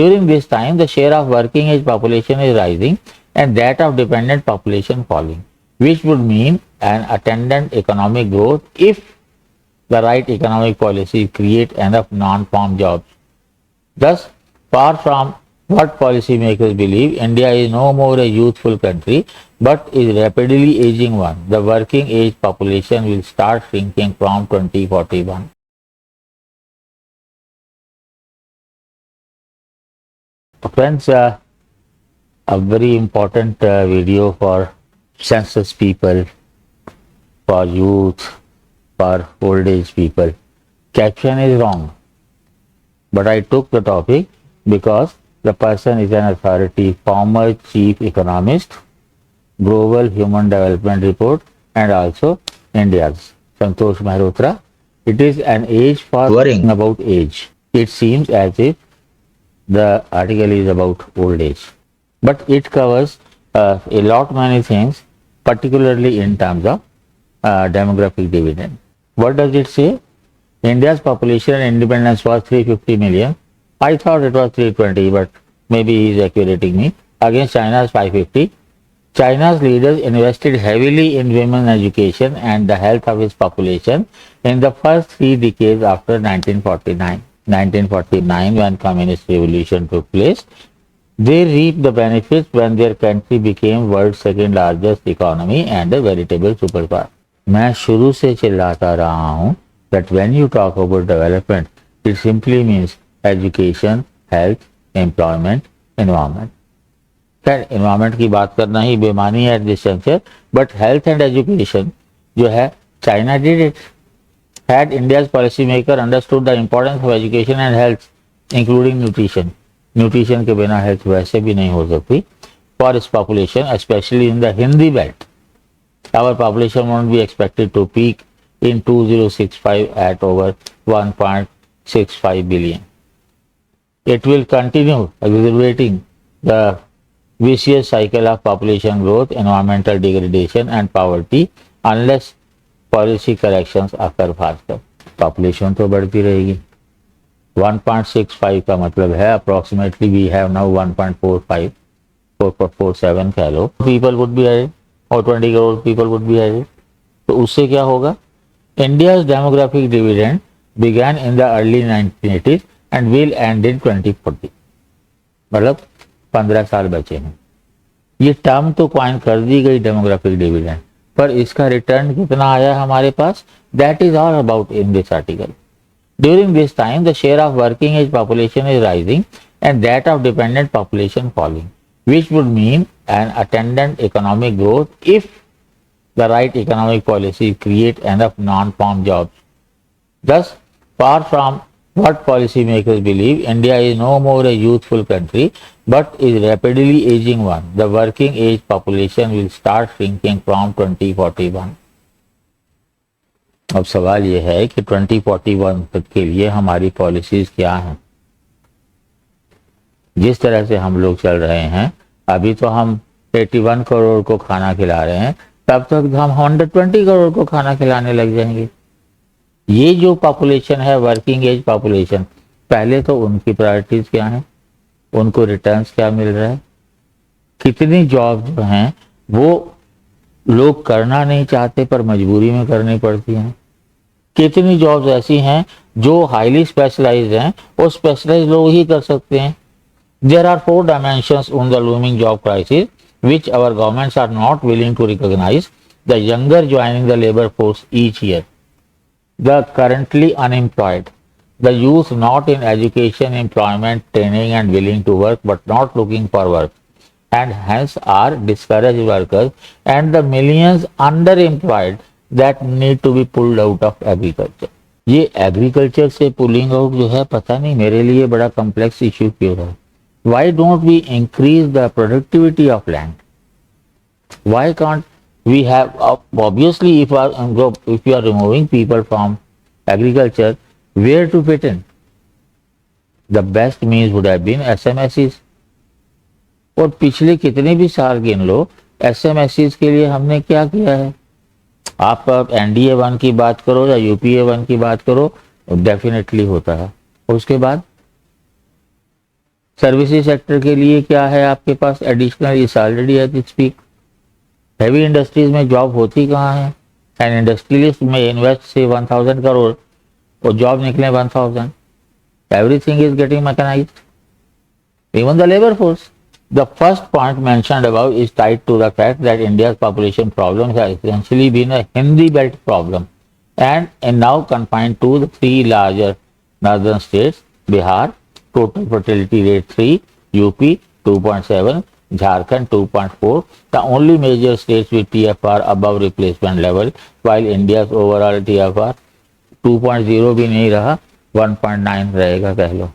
During this time, the share of working age population is rising and that of dependent population falling, which would mean an attendant economic growth if the right economic policy create enough non-farm jobs. Thus, far from what policymakers believe, India is no more a youthful country but is rapidly aging one. The working age population will start shrinking from 2041. Friends, a very important video for census people, for youth, for old age people. Caption is wrong, but I took the topic because the person is an authority, former chief economist, Global Human Development Report, and also India's Santosh Mehrotra. It is an age for worrying about age. It seems as if the article is about old age, but it covers a lot many things, particularly in terms of demographic dividend. What does it say? India's population and independence was 350 million. I thought it was 320, but maybe he is accurating me. Against China's 550. China's leaders invested heavily in women's education and the health of its population in the first 3 decades after 1949. 1949, when Communist Revolution took place, they reaped the benefits when their country became world's second largest economy and a veritable superpower. मैं शुरू से चिल्लाता रहा हूँ that when you talk about development, it simply means education, health, employment, environment. खैर environment की बात करना ही बेमानी है at this juncture, but health and education जो है China did it. Had India's policymaker understood the importance of education and health, including nutrition. Nutrition के बिना health वैसे भी नहीं हो सकती. For its population, especially in the Hindi belt, our population won't be expected to peak in 2065 at over 1.65 billion. It will continue exacerbating the vicious cycle of population growth, environmental degradation and poverty unless policy corrections occur faster. Population तो बढ़ती रहेगी. 1.65 का मतलब है approximately we have now 1.45, 4.47 कह लो. People would be added or 20 crore people would be added. तो उससे क्या होगा? India's demographic dividend began in the early 1980s and will end in 2040. मतलब 15 साल बचे हैं. ये टर्म तो क्वाइन कर दी गई डेमोग्राफिक डिविडेंड, पर इसका रिटर्न कितना आया हमारे पास? That is all about in this article. During this time the share of working age population is rising and that of dependent population falling, which would mean an attendant economic growth if the right economic policy create enough non-farm jobs. Thus, far from what policymakers believe, India is no more a youthful country but is rapidly aging one. The working age population will start shrinking from 2041. अब सवाल यह है कि 2041 तक के लिए हमारी policies क्या हैं? जिस तरह से हम लोग चल रहे हैं, अभी तो हम 81 करोड़ को खाना खिला रहे हैं, तब तक हम 120 करोड़ को खाना खिलाने लग जाएंगे. ये जो पॉपुलेशन है वर्किंग एज पॉपुलेशन, पहले तो उनकी प्रायोरिटीज क्या हैं, उनको रिटर्न्स क्या मिल रहा है, कितनी जॉब जो हैं वो लोग करना नहीं चाहते पर मजबूरी में करनी पड़ती हैं, कितनी जॉब्स ऐसी हैं जो हाईली स्पेशलाइज्ड हैं, वो स्पेशलाइज्ड लोग ही कर सकते हैं. There are 4 dimensions on the looming job crisis which our governments are not willing to recognize. The younger joining the labor force each year, the currently unemployed, the youth not in education, employment, training and willing to work but not looking for work and hence are discouraged workers, and the millions underemployed that need to be pulled out of agriculture. ये agriculture से pulling out जो है, पता नहीं मेरे लिए बड़ा complex issue क्यों है. Why don't we increase the productivity of land? Why can't we have, obviously if you are removing people from agriculture, where to fit in? The best means would have been SMSEs. और पिछले कितने भी साल गिन लो, SMSEs के लिए हमने क्या किया है? आप NDA 1 की बात करो या UPA 1 की बात करो, डेफिनेटली होता है. उसके बाद सर्विसेज सेक्टर के लिए क्या है आपके पास additional, is already as we speak. Heavy industries में जॉब होती कहाँ है? एंड इंडस्ट्रियलिस्ट में इन्वेस्ट से 1000 करोड़ और जॉब निकले 1000। Everything is getting mechanised, even the labour force. The first point mentioned above is tied to the fact that India's population problem has essentially been a Hindi belt problem and now confined to the three larger northern states: Bihar, total fertility rate 3, UP 2.7, Jharkhand 2.4, the only major states with TFR above replacement level, while India's overall TFR 2.0 भी नहीं रहा, 1.9 रहेगा कह लो।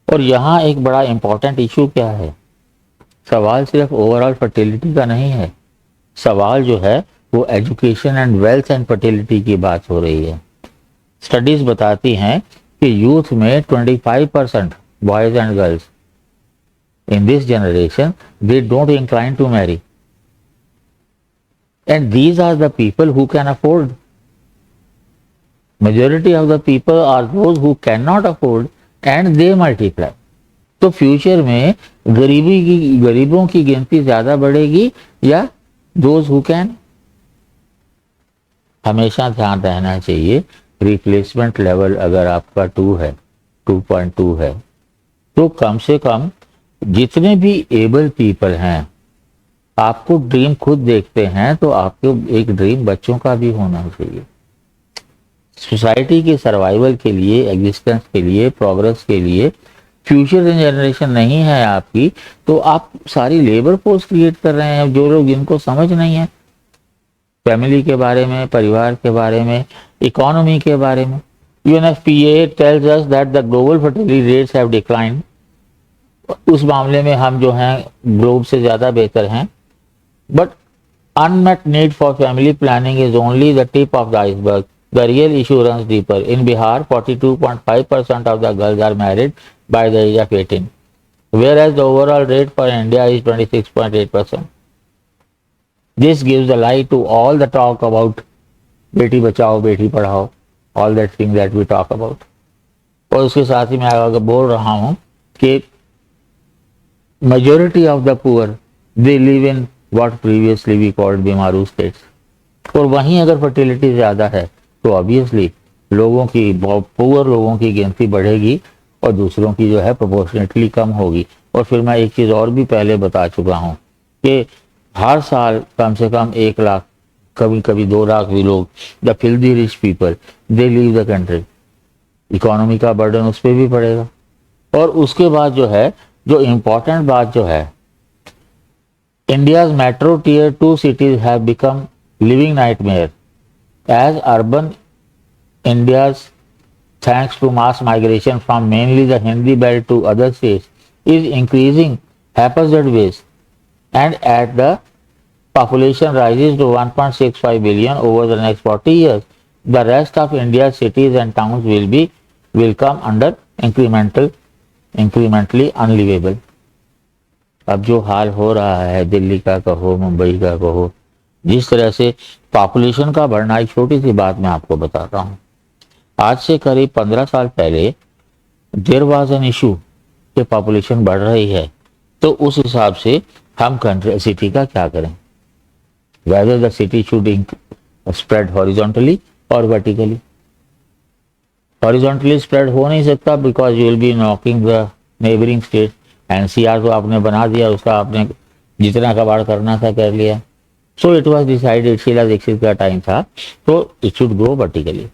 और यहाँ एक बड़ा important issue क्या है, सवाल सिर्फ ओवरऑल फर्टिलिटी का नहीं है, सवाल जो है वो education and wealth and fertility की बात हो रही है। स्टडीज बताती हैं कि यूथ में 25% boys and girls in this generation they don't incline to marry, and these are the people who can afford. Majority of the people are those who can not afford and they multiply. तो future में गरीबों की गिनती ज्यादा बढ़ेगी या those who can? हमेशा ध्यान रहना चाहिए, रिप्लेसमेंट लेवल अगर आपका 2 है, 2.2 है, तो कम से कम जितने भी एबल पीपल हैं, आपको ड्रीम खुद देखते हैं तो आपको एक ड्रीम बच्चों का भी होना चाहिए। सोसाइटी के सर्वाइवल के लिए, एग्जिस्टेंस के लिए, प्रोग्रेस के लिए फ्यूचर जनरेशन नहीं है आपकी, तो आप सारी लेबर फोर्स क्रिएट कर रहे हैं जो लोग जिनको समझ नहीं है फैमिली के बारे में, परिवार के बारे में, इकोनॉमी के बारे में। UNFPA tells us that the global fertility rates have declined। उस मामले में हम जो हैं ग्लोब से ज्यादा बेहतर हैं, but unmet need for family planning is only the tip of the iceberg. The real issue runs deeper. In Bihar, 42.5% of the girls are married by the age of 18, whereas the overall rate for India is 26.8%. This gives the lie to all the talk about Beti Bachao Beti Padhao, all that thing that we talk about। और उसके साथ ही मैं आगे बोल रहा हूँ कि majority of the poor they live in what previously we called BIMARU states। और वहीं अगर फर्टिलिटी ज्यादा है तो ऑब्वियसली लोगों की, पुअर लोगों की गिनती बढ़ेगी और दूसरों की जो है प्रोपोर्शनेटली कम होगी। और फिर मैं एक चीज और भी पहले बता चुका हूँ कि हर साल कम से कम 1 लाख, कभी कभी 2 लाख भी लोग, the filthy rich people they leave the country. Economy का बर्डन उस पर भी पड़ेगा। और उसके बाद जो है, जो इम्पोर्टेंट बात जो है, India's metro tier 2 cities have become living nightmare as urban India's, thanks to mass migration from mainly the Hindi belt to other states, is increasing haphazard ways, and as the population rises to 1.65 billion over the next 40 years, the rest of India's cities and towns will come under incrementally unlivable। अब जो हाल हो रहा है दिल्ली का कहो, मुंबई का कहो, जिस तरह से पॉपुलेशन का बढ़ना, एक छोटी सी बात मैं आपको बताता हूँ। आज से करीब 15 साल पहले देयर वाज एन इशू कि पॉपुलेशन बढ़ रही है, तो उस हिसाब से हम कंट्री सिटी का क्या करें, whether the city should spread horizontally और वर्टिकली। हॉरिजॉन्टली स्प्रेड हो नहीं सकता because you will be knocking the neighbouring state. NCR तो आपने बना दिया, उसका आपने जितना कबाड़ करना था कर लिया। So it was decided, Sheila Dikshit का टाइम था, तो इट शुड ग्रो वर्टिकली।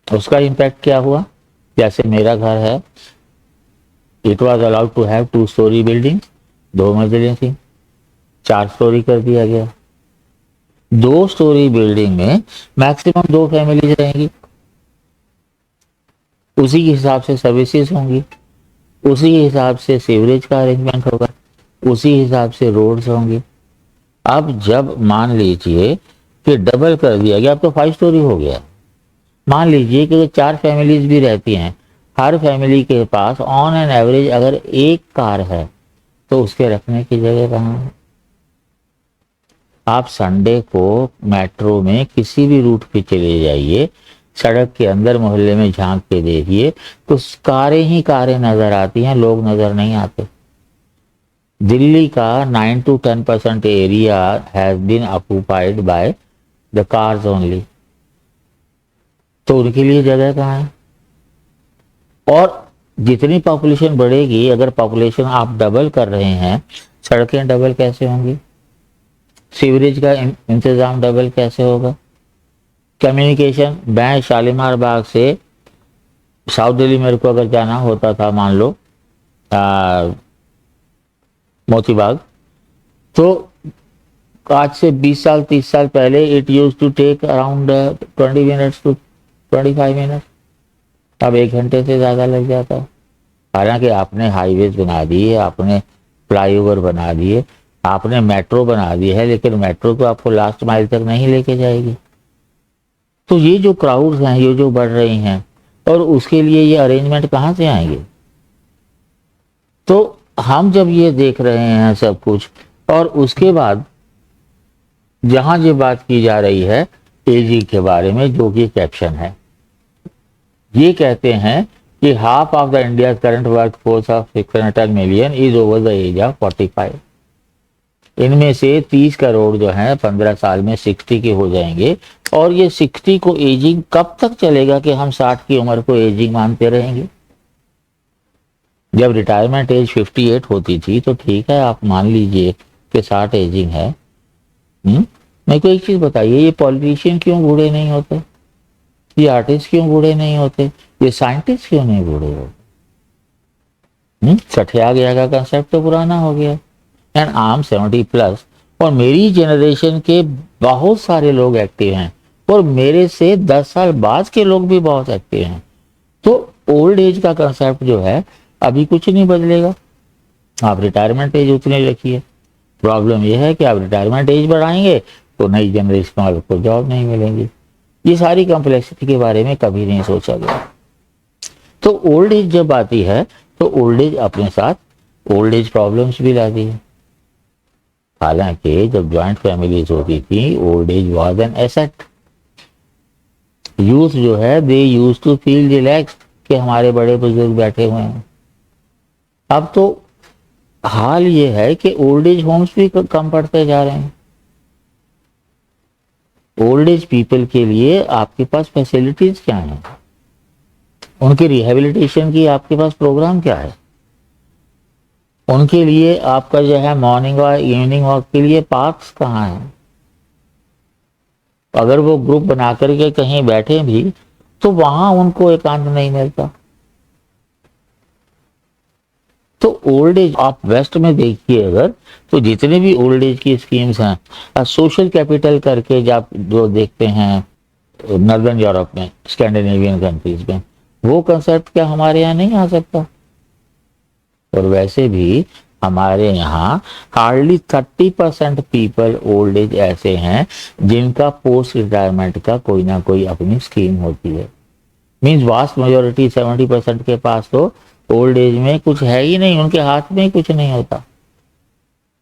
उसका इम्पैक्ट क्या हुआ, जैसे मेरा घर है, it was allowed to have 2 story building, 2 मंजिलें थी, 4 story कर दिया गया। 2 story बिल्डिंग में मैक्सिमम 2 फैमिलीज रहेंगी, उसी के हिसाब से सर्विसेज होंगी, उसी के हिसाब से सीवरेज का अरेंजमेंट होगा, उसी हिसाब से रोड्स होंगी। अब जब मान लीजिए कि डबल कर दिया गया, अब तो 5 story हो गया। मान लीजिए कि 4 फैमिलीज भी रहती हैं, हर फैमिली के पास ऑन एन एवरेज अगर 1 कार है, तो उसके रखने की जगह कहाँ है? आप संडे को मेट्रो में किसी भी रूट पे चले जाइए, सड़क के अंदर मोहल्ले में झांक के देखिए तो कारें ही कारें नजर आती हैं, लोग नजर नहीं आते। दिल्ली का 9 to 10% area has been occupied by the cars only. तो उनके लिए जगह कहाँ है? और जितनी पॉपुलेशन बढ़ेगी, अगर पॉपुलेशन आप डबल कर रहे हैं, सड़कें डबल कैसे होंगी? सीवरेज का इंतजाम डबल कैसे होगा? कम्युनिकेशन, मैं शालीमार बाग से साउथ दिल्ली मेरे को अगर जाना होता था, मान लो मोती बाग, तो आज से 20 साल 30 साल पहले it use to take around 20 minutes to 25 minute. अब 1 घंटे से ज़्यादा लग जाता है। हालांकि आपने हाईवेज बना दिए, आपने फ्लाईओवर बना दिए, आपने मेट्रो बना दी है, लेकिन मेट्रो तो आपको लास्ट माइल तक नहीं लेके जाएगी। तो ये जो क्राउड्स हैं, ये जो बढ़ रही हैं, और उसके लिए ये अरेंजमेंट कहाँ से आएंगे? तो हम जब ये देख रहे हैं सब कुछ, और उसके बाद जहां ये बात की जा रही है एजी के बारे में, जो कि कैप्शन है, ये कहते हैं कि half of the India current work force of 610 million is over the age of 45। इनमें से 30 करोड़ जो हैं 15 साल में 60 के हो जाएंगे। और ये 60 को एजिंग कब तक चलेगा कि हम 60 की उम्र को एजिंग मानते रहेंगे? जब रिटायरमेंट एज 58 होती थी तो ठीक है, आप मान लीजिए कि 60 एजिंग है। मेरे को एक चीज बताइए, ये पॉलिटिशियन क्यों बूढ़े नहीं होते? ये आर्टिस्ट क्यों बूढ़े नहीं होते? ये साइंटिस्ट क्यों नहीं बूढ़े होते? सठिया गया का कंसेप्ट तो पुराना हो गया। एंड आई एम 70+, और मेरी जनरेशन के बहुत सारे लोग एक्टिव हैं, और मेरे से 10 साल बाद के लोग भी बहुत एक्टिव हैं। तो ओल्ड एज का कंसेप्ट जो है अभी कुछ नहीं बदलेगा। आप रिटायरमेंट एज उतनी रखिए। प्रॉब्लम यह है कि आप रिटायरमेंट एज बढ़ाएंगे तो नई जनरेशन वालों को जॉब नहीं मिलेंगी। ये सारी कॉम्प्लेक्सिटी के बारे में कभी नहीं सोचा गया। तो ओल्ड एज जब आती है तो ओल्ड एज अपने साथ ओल्ड एज प्रॉब्लम्स भी लाती है। हालांकि जब ज्वाइंट फैमिलीज होती थी, old age was an asset. Youth जो है दे यूज टू फील रिलैक्स्ड कि हमारे बड़े बुजुर्ग बैठे हुए हैं। अब तो हाल ये है कि ओल्ड एज होम्स भी कम पड़ते जा रहे हैं। ओल्ड एज पीपल के लिए आपके पास फैसिलिटीज क्या हैं? उनके रिहेबिलिटेशन की आपके पास प्रोग्राम क्या है? उनके लिए आपका जो है मॉर्निंग और इवनिंग वॉक के लिए पार्क्स कहाँ हैं? अगर वो ग्रुप बना करके कहीं बैठे भी तो वहां उनको एकांत नहीं मिलता। तो ओल्ड एज आप वेस्ट में देखिए अगर, तो जितने भी ओल्ड एज की स्कीम्स हैं, सोशल कैपिटल करके जब जो देखते हैं नॉर्दर्न यूरोप में, स्कैंडिनेवियन कंट्रीज में, वो कंसेप्ट क्या हमारे यहाँ नहीं आ सकता? और वैसे भी हमारे यहाँ हार्डली 30% पीपल ओल्ड एज ऐसे हैं जिनका पोस्ट रिटायरमेंट का कोई ना कोई अपनी स्कीम होती है। मीन्स वास्ट मेजोरिटी 70% के पास तो ओल्ड एज में कुछ है ही नहीं, उनके हाथ में ही कुछ नहीं होता।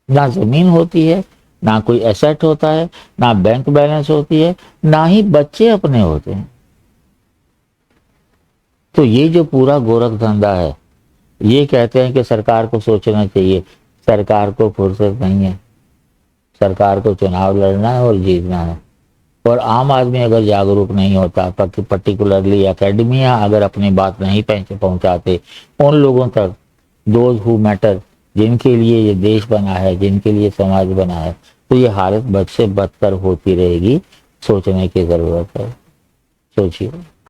ना जमीन होती है, ना कोई एसेट होता है, ना बैंक बैलेंस होती है, ना ही बच्चे अपने होते हैं। तो ये जो पूरा गोरख धंधा है, ये कहते हैं कि सरकार को सोचना चाहिए। सरकार को फुर्सत नहीं है। सरकार को चुनाव लड़ना है और जीतना है। और आम आदमी अगर जागरूक नहीं होता, पर्टिकुलरली एकेडमिया अगर अपनी बात नहीं पहुंचाते उन लोगों तक, दोज हु मैटर, जिनके लिए ये देश बना है, जिनके लिए समाज बना है, तो ये हालत बद से बदतर होती रहेगी। सोचने की जरूरत है। सोचिए।